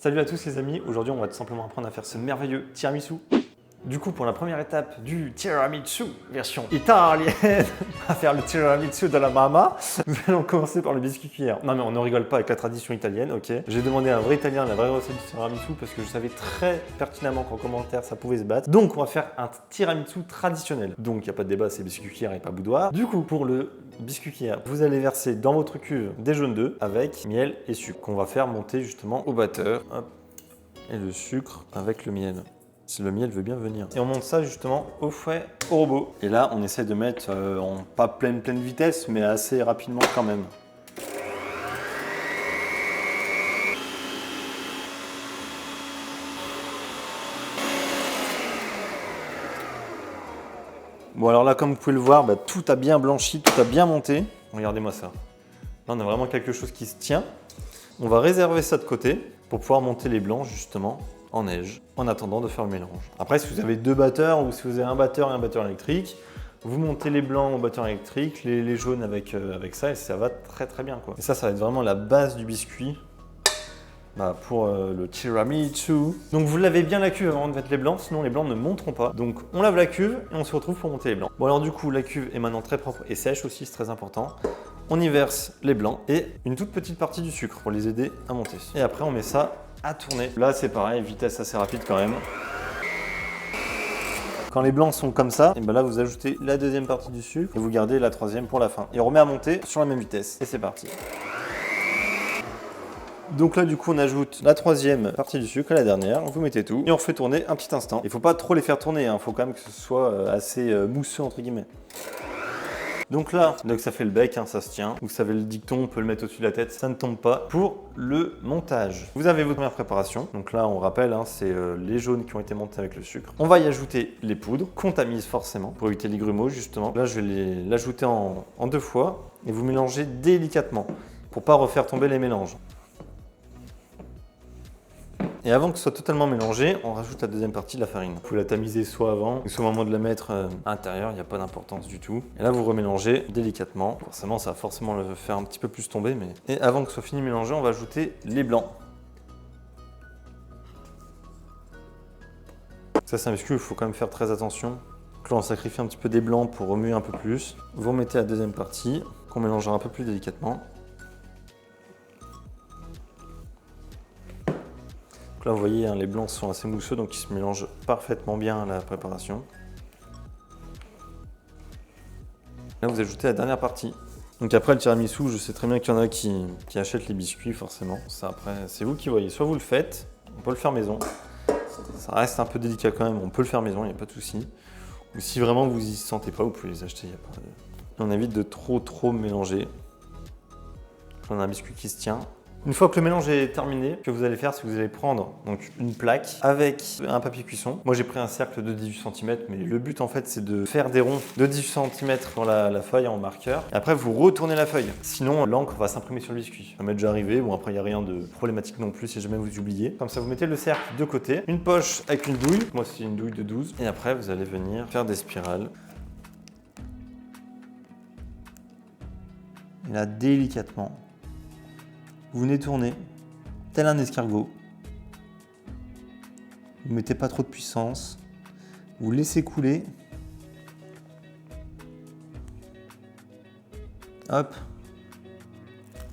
Salut à tous les amis, aujourd'hui on va tout simplement apprendre à faire ce merveilleux tiramisu. Du coup, pour la première étape du tiramisu version italienne, on va faire le tiramisu de la mama. Nous allons commencer par le biscuit cuillère. Non mais on ne rigole pas avec la tradition italienne, ok. J'ai demandé à un vrai italien la vraie recette du tiramisu parce que je savais très pertinemment qu'en commentaire ça pouvait se battre. Donc on va faire un tiramisu traditionnel. Donc il n'y a pas de débat, c'est biscuit cuillère et pas boudoir. Du coup, pour le biscuit cuillère, vous allez verser dans votre cuve des jaunes d'œufs avec miel et sucre qu'on va faire monter justement au batteur. Hop. Et le sucre avec le miel. Si le miel veut bien venir. Et on monte ça justement au fouet, au robot. Et là, on essaie de mettre en pas pleine vitesse, mais assez rapidement quand même. Bon alors là, comme vous pouvez le voir, tout a bien blanchi, tout a bien monté. Regardez-moi ça. Là, on a vraiment quelque chose qui se tient. On va réserver ça de côté pour pouvoir monter les blancs justement en neige, en attendant de faire le mélange. Après, si vous avez deux batteurs ou si vous avez un batteur et un batteur électrique, vous montez les blancs au batteur électrique, les jaunes avec ça et ça va très bien quoi. Et ça va être vraiment la base du biscuit pour le tiramisu. Donc vous lavez bien la cuve avant de mettre les blancs, sinon les blancs ne monteront pas. Donc on lave la cuve et on se retrouve pour monter les blancs. Bon alors du coup, la cuve est maintenant très propre et sèche aussi, c'est très important. On y verse les blancs et une toute petite partie du sucre pour les aider à monter. Et après on met ça à tourner. Là c'est pareil, vitesse assez rapide quand même. Quand les blancs sont comme ça, et là vous ajoutez la deuxième partie du sucre et vous gardez la troisième pour la fin. Et on remet à monter sur la même vitesse. Et c'est parti. Donc là du coup on ajoute la troisième partie du sucre à la dernière, vous mettez tout et on refait tourner un petit instant. Il ne faut pas trop les faire tourner, il faut quand même que ce soit assez mousseux entre guillemets. Donc là, ça fait le bec, ça se tient. Vous savez le dicton, on peut le mettre au-dessus de la tête, ça ne tombe pas. Pour le montage, vous avez votre première préparation. Donc là, on rappelle, c'est les jaunes qui ont été montés avec le sucre. On va y ajouter les poudres, qu'on tamise forcément, pour éviter les grumeaux justement. Là, je vais l'ajouter en deux fois et vous mélangez délicatement, pour ne pas refaire tomber les mélanges. Et avant que ce soit totalement mélangé, on rajoute la deuxième partie de la farine. Vous pouvez la tamiser soit avant, soit au moment de la mettre à l'intérieur, il n'y a pas d'importance du tout. Et là, vous remélangez délicatement. Forcément, ça va forcément le faire un petit peu plus tomber. Et avant que ce soit fini de mélanger, on va ajouter les blancs. Ça, c'est un biscuit où il faut quand même faire très attention. Donc là, on sacrifie un petit peu des blancs pour remuer un peu plus. Vous remettez la deuxième partie, qu'on mélangera un peu plus délicatement. Là, vous voyez, les blancs sont assez mousseux, donc ils se mélangent parfaitement bien à la préparation. Là, vous ajoutez la dernière partie. Donc après, le tiramisu, je sais très bien qu'il y en a qui achètent les biscuits, forcément. Ça, après, c'est vous qui voyez. Soit vous le faites, on peut le faire maison. Ça reste un peu délicat quand même, on peut le faire maison, il n'y a pas de souci. Ou si vraiment vous y sentez pas, vous pouvez les acheter. On évite de trop mélanger. On a un biscuit qui se tient. Une fois que le mélange est terminé, ce que vous allez faire, c'est que vous allez prendre donc, une plaque avec un papier cuisson. Moi, j'ai pris un cercle de 18 cm, mais le but, en fait, c'est de faire des ronds de 18 cm dans la feuille en marqueur. Et après, vous retournez la feuille. Sinon, l'encre va s'imprimer sur le biscuit. Ça m'est déjà arrivé. Bon, après, il n'y a rien de problématique non plus si jamais vous oubliez. Comme ça, vous mettez le cercle de côté. Une poche avec une douille. Moi, c'est une douille de 12. Et après, vous allez venir faire des spirales. Et là, délicatement. Vous venez tourner, tel un escargot. Vous ne mettez pas trop de puissance. Vous laissez couler. Hop.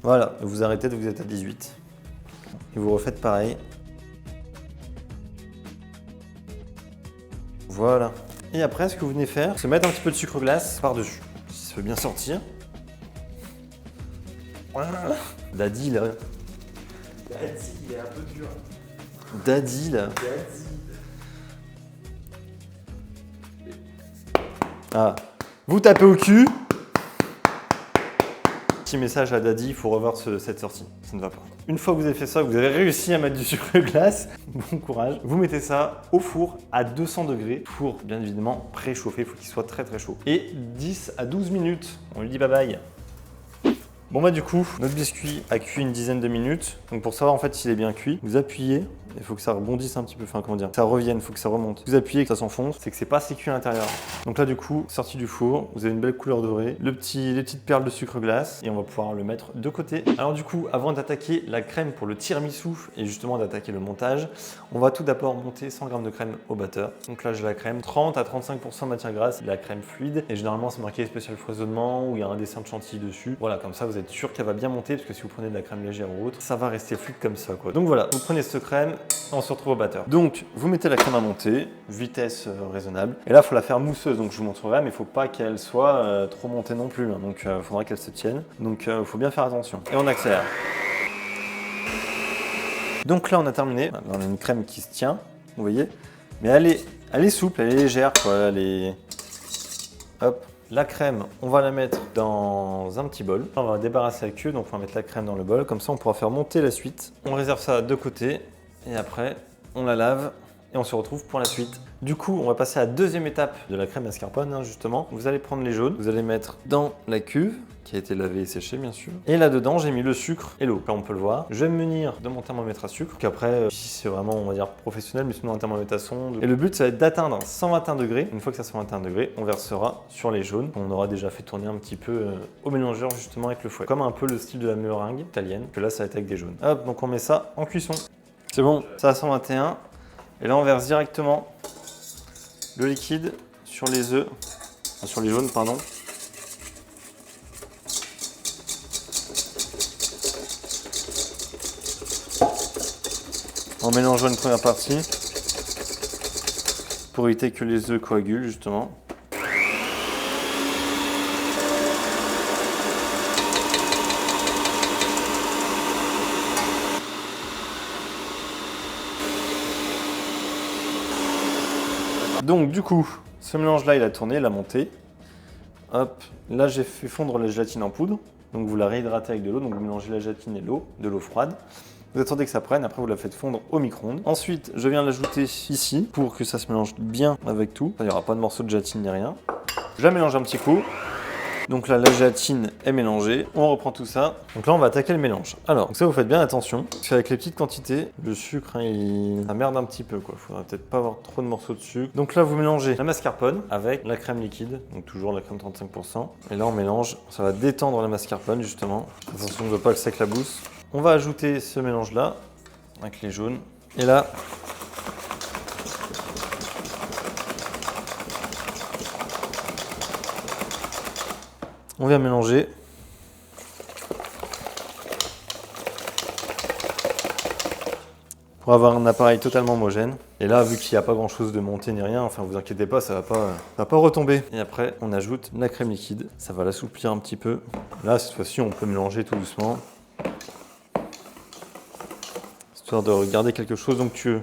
Voilà, vous arrêtez, vous êtes à 18. Et vous refaites pareil. Voilà. Et après, ce que vous venez faire, c'est mettre un petit peu de sucre glace par-dessus. Si ça veut bien sortir. Voilà. Daddy là. Daddy, il est un peu dur. Daddy là. Daddy. Ah. Vous tapez au cul. Petit message à Daddy, il faut revoir cette sortie. Ça ne va pas. Une fois que vous avez fait ça, vous avez réussi à mettre du sucre glace. Bon courage. Vous mettez ça au four à 200 degrés. Four bien évidemment préchauffé, il faut qu'il soit très chaud. Et 10 à 12 minutes. On lui dit bye bye. Bon du coup, notre biscuit a cuit une dizaine de minutes. Donc pour savoir en fait s'il est bien cuit, vous appuyez il faut que ça rebondisse un petit peu, enfin comment dire, que ça revienne, il faut que ça remonte. Vous appuyez, que ça s'enfonce, c'est que c'est pas assez cuit à l'intérieur. Donc là du coup, sorti du four, vous avez une belle couleur dorée, les petites perles de sucre glace et on va pouvoir le mettre de côté. Alors du coup, avant d'attaquer la crème pour le tiramisu et justement d'attaquer le montage, on va tout d'abord monter 100 g de crème au batteur. Donc là j'ai la crème, 30 à 35% de matière grasse, la crème fluide et généralement c'est marqué spécial foisonnement où il y a un dessin de chantilly dessus. Voilà, comme ça vous êtes sûr qu'elle va bien monter parce que si vous prenez de la crème légère ou autre, ça va rester fluide comme ça quoi. Donc voilà, vous prenez cette crème, on se retrouve au batteur. Donc vous mettez la crème à monter, vitesse raisonnable. Et là il faut la faire mousseuse, donc je vous montrerai, mais il ne faut pas qu'elle soit trop montée non plus. Hein. Donc il faudra qu'elle se tienne. Donc il faut bien faire attention. Et on accélère. Donc là on a terminé. Là, on a une crème qui se tient, vous voyez. Mais elle est souple, elle est légère quoi. Elle est... Hop. La crème, on va la mettre dans un petit bol. On va débarrasser la queue, donc on va mettre la crème dans le bol. Comme ça, on pourra faire monter la suite. On réserve ça de côté et après, on la lave et on se retrouve pour la suite. Du coup, on va passer à la deuxième étape de la crème mascarpone, hein, justement. Vous allez prendre les jaunes, vous allez mettre dans la cuve qui a été lavée et séchée, bien sûr. Et là-dedans, j'ai mis le sucre et l'eau. Là, on peut le voir. Je vais me munir de mon thermomètre à sucre. Qu'après, si c'est vraiment, on va dire, professionnel, mais sinon un thermomètre à sonde. Et le but, ça va être d'atteindre 121 degrés. Une fois que ça 121 degrés, on versera sur les jaunes. On aura déjà fait tourner un petit peu au mélangeur, justement, avec le fouet. Comme un peu le style de la meringue italienne, que là, ça va être avec des jaunes. Hop, donc on met ça en cuisson. C'est bon, ça à 121. Et là, on verse directement le liquide sur les œufs, enfin, sur les jaunes, pardon. En mélangeant une première partie pour éviter que les œufs coagulent, justement. Donc du coup, ce mélange-là, il a tourné, il a monté. Hop, là j'ai fait fondre la gélatine en poudre. Donc vous la réhydratez avec de l'eau, donc vous mélangez la gélatine et l'eau, de l'eau froide. Vous attendez que ça prenne, après vous la faites fondre au micro-ondes. Ensuite, je viens l'ajouter ici pour que ça se mélange bien avec tout. Il n'y aura pas de morceaux de gélatine ni rien. Je la mélange un petit coup. Donc là, la gélatine est mélangée. On reprend tout ça. Donc là, on va attaquer le mélange. Alors, donc ça, vous faites bien attention. Parce qu'avec les petites quantités, le sucre, hein, ça merde un petit peu, quoi. Faudra peut-être pas avoir trop de morceaux de sucre. Donc là, vous mélangez la mascarpone avec la crème liquide. Donc toujours la crème 35%. Et là, on mélange. Ça va détendre la mascarpone, justement. Attention, on ne veut pas que ça éclabousse. On va ajouter ce mélange-là avec les jaunes. Et là, on vient mélanger. Pour avoir un appareil totalement homogène. Et là, vu qu'il n'y a pas grand chose de monté ni rien, enfin vous inquiétez pas, ça va pas retomber. Et après, on ajoute la crème liquide. Ça va l'assouplir un petit peu. Là, cette fois-ci, on peut mélanger tout doucement. Histoire de garder quelque chose d'onctueux.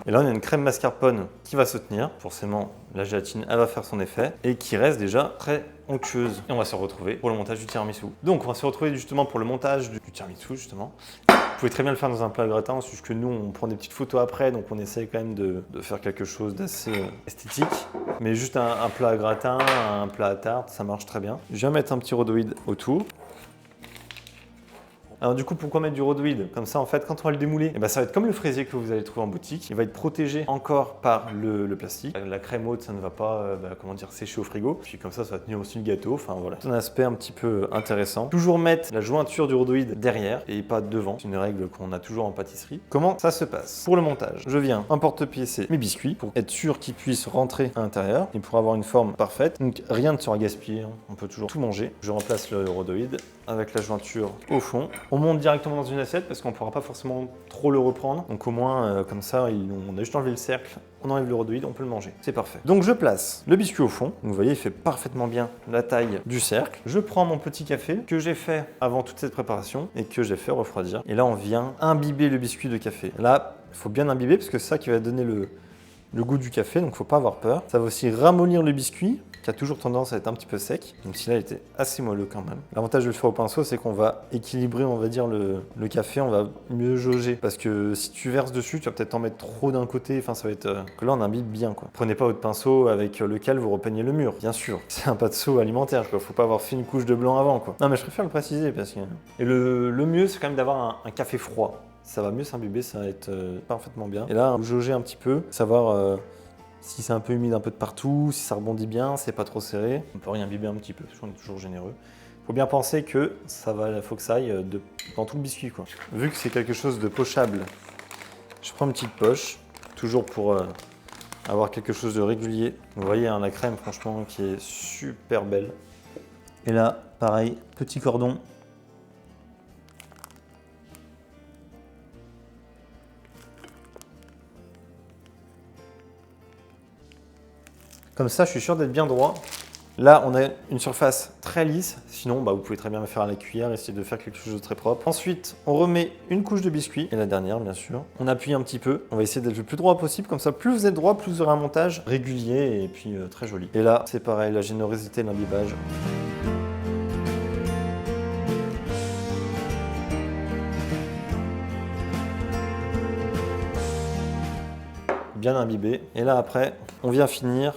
Et là, on a une crème mascarpone qui va se tenir. Forcément, la gélatine, elle va faire son effet et qui reste déjà très onctueuse. Et on va se retrouver pour le montage du tiramisu. Donc, on va se retrouver justement pour le montage du tiramisu, justement. Vous pouvez très bien le faire dans un plat gratin, c'est juste que nous, on prend des petites photos après, donc on essaie quand même de faire quelque chose d'assez esthétique. Mais juste un plat gratin, un plat à tarte, ça marche très bien. Je viens mettre un petit rhodoïde autour. Alors du coup, pourquoi mettre du rhodoïde? Comme ça, en fait, quand on va le démouler, ça va être comme le fraisier que vous allez trouver en boutique. Il va être protégé encore par le plastique. La crème haute, ça ne va pas sécher au frigo. Puis comme ça va tenir aussi le gâteau. Enfin voilà, c'est un aspect un petit peu intéressant. Toujours mettre la jointure du rhodoïde derrière et pas devant. C'est une règle qu'on a toujours en pâtisserie. Comment ça se passe? Pour le montage, je viens emporte-piécer mes biscuits pour être sûr qu'ils puissent rentrer à l'intérieur et pour avoir une forme parfaite. Donc rien ne sera gaspillé, hein. On peut toujours tout manger. Je remplace le rhodoïde avec la jointure au fond. On monte directement dans une assiette parce qu'on ne pourra pas forcément trop le reprendre. Donc au moins, comme ça, on a juste enlevé le cercle, on enlève le rhodoïde, on peut le manger. C'est parfait. Donc je place le biscuit au fond. Vous voyez, il fait parfaitement bien la taille du cercle. Je prends mon petit café que j'ai fait avant toute cette préparation et que j'ai fait refroidir. Et là, on vient imbiber le biscuit de café. Là, il faut bien imbiber parce que c'est ça qui va donner le goût du café, donc faut pas avoir peur. Ça va aussi ramollir le biscuit, qui a toujours tendance à être un petit peu sec, même si là il était assez moelleux quand même. L'avantage de le faire au pinceau, c'est qu'on va équilibrer, on va dire, le café, on va mieux jauger. Parce que si tu verses dessus, tu vas peut-être en mettre trop d'un côté, enfin ça va être... que là on imbibe bien quoi. Prenez pas votre pinceau avec lequel vous repeignez le mur, bien sûr. C'est un pinceau alimentaire quoi, faut pas avoir fait une couche de blanc avant quoi. Non mais je préfère le préciser parce que... Et le mieux c'est quand même d'avoir un café froid. Ça va mieux s'imbiber, ça va être parfaitement bien. Et là, vous jaugez un petit peu, savoir... si c'est un peu humide un peu de partout, si ça rebondit bien, c'est pas trop serré. On peut réimbiber un petit peu, parce qu'on est toujours généreux. Faut bien penser que faut que ça aille dans tout le biscuit quoi. Vu que c'est quelque chose de pochable, je prends une petite poche, toujours pour avoir quelque chose de régulier. Vous voyez hein, la crème franchement qui est super belle. Et là, pareil, petit cordon. Comme ça, je suis sûr d'être bien droit. Là, on a une surface très lisse. Sinon, vous pouvez très bien le faire à la cuillère, essayer de faire quelque chose de très propre. Ensuite, on remet une couche de biscuit. Et la dernière, bien sûr. On appuie un petit peu. On va essayer d'être le plus droit possible. Comme ça, plus vous êtes droit, plus vous aurez un montage régulier et puis très joli. Et là, c'est pareil, la générosité de l'imbibage. Bien imbibé. Et là, après, on vient finir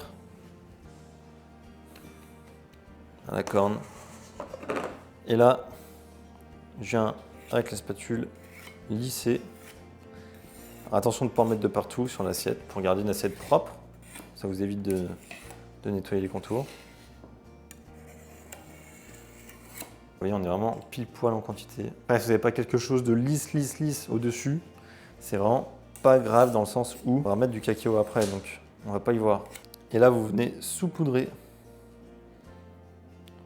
à la corne. Et là, je viens avec la spatule lisser. Alors, attention de ne pas en mettre de partout sur l'assiette pour garder une assiette propre. Ça vous évite de nettoyer les contours. Vous voyez, on est vraiment pile poil en quantité. Après, si vous n'avez pas quelque chose de lisse au-dessus, c'est vraiment pas grave dans le sens où on va mettre du cacao après, donc on va pas y voir. Et là, vous venez saupoudrer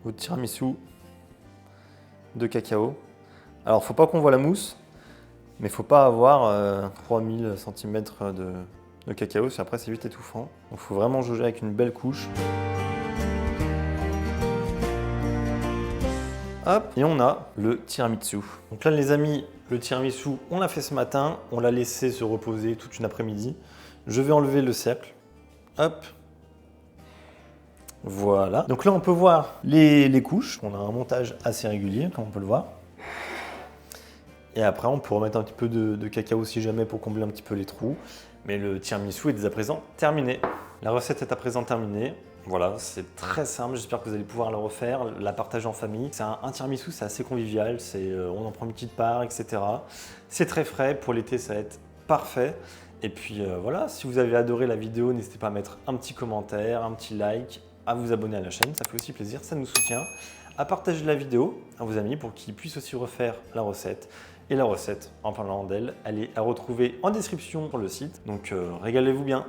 votre tiramisu de cacao. Alors, faut pas qu'on voit la mousse, mais faut pas avoir 3000 cm de cacao, parce qu'après c'est vite étouffant. Donc, faut vraiment jauger avec une belle couche. Hop, et on a le tiramisu. Donc là, les amis, le tiramisu, on l'a fait ce matin, on l'a laissé se reposer toute une après-midi. Je vais enlever le cercle. Hop. Voilà. Donc là, on peut voir les couches. On a un montage assez régulier, comme on peut le voir. Et après, on peut remettre un petit peu de cacao si jamais pour combler un petit peu les trous. Mais le tiramisu est dès à présent terminé. La recette est à présent terminée. Voilà, c'est très simple. J'espère que vous allez pouvoir le refaire, la partager en famille. C'est un tiramisu, c'est assez convivial. On en prend une petite part, etc. C'est très frais. Pour l'été, ça va être parfait. Et puis voilà, si vous avez adoré la vidéo, n'hésitez pas à mettre un petit commentaire, un petit like, à vous abonner à la chaîne, ça fait aussi plaisir, ça nous soutient, à partager la vidéo à vos amis pour qu'ils puissent aussi refaire la recette. Et la recette, en parlant d'elle, elle est à retrouver en description sur le site, donc régalez-vous bien.